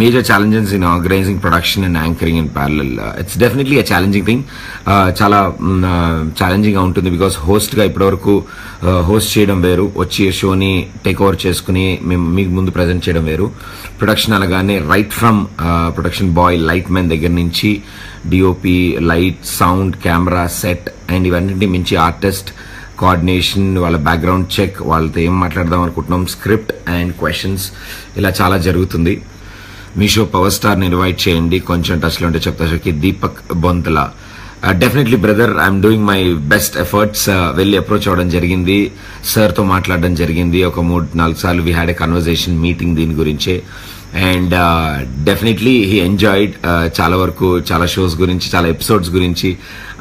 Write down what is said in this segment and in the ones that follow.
major challenges in organizing production and anchoring in parallel. It's definitely a challenging thing. చాలా challenging గా ఉంటుంది because host గా ఇప్పటివరకు host చేయడం వేరు, వచ్చి షోని టేక్ ఓవర్ చేసుకుని మీకు ముందు ప్రజెంట్ చేయడం వేరు. ప్రొడక్షన్ అనగానే right from production boy, light man దగ్గర నుంచి DOP, light, sound, camera, set and ఇవన్నింటి మించి ఆర్టిస్ట్ కోఆర్డినేషన్, వాళ్ళ బ్యాక్గ్రౌండ్ చెక్, వాళ్ళతో ఏం మాట్లాడదాం అనుకుంటున్నాం, స్క్రిప్ట్ అండ్ క్వశ్చన్స్, ఇలా చాలా జరుగుతుంది. మీ షో పవర్ స్టార్ని ఇన్వైట్ చేయండి. కొంచెం టచ్లో ఉంటే చెప్తా షోకి Deepak Bonthala. Definitely brother, I'm doing my best efforts. వెళ్ళి అప్రోచ్ అవ్వడం జరిగింది, సార్తో మాట్లాడడం జరిగింది. ఒక 3-4 సార్లు we had a conversation meeting దీని గురించే. And definitely he enjoyed. చాలా వరకు చాలా షోస్ గురించి, చాలా ఎపిసోడ్స్ గురించి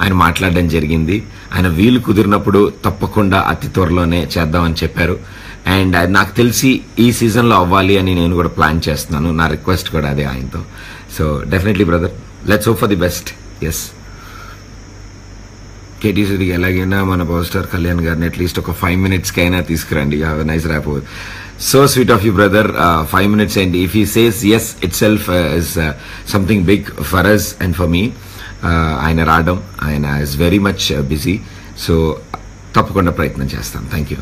ఆయన మాట్లాడడం జరిగింది. ఆయన వీలు కుదిరినప్పుడు తప్పకుండా అతి త్వరలోనే చేద్దామని చెప్పారు. అండ్ నాకు తెలిసి ఈ సీజన్లో అవ్వాలి అని నేను కూడా ప్లాన్ చేస్తున్నాను. నా రిక్వెస్ట్ కూడా అదే ఆయనతో. So definitely brother, let's hope for the best. Yes, కేటీసీకి ఎలాగైనా మన పవర్ స్టార్ కళ్యాణ్ గారిని అట్లీస్ట్ ఒక 5 minutes కైనా తీసుకురండి. Have a nice wrap. So sweet of you, brother. 5 minutes, and if he says yes itself is something big for us and for me. ఆయన రావడం, ఆయన is very much busy. So తప్పకుండా ప్రయత్నం చేస్తాను. Thank you.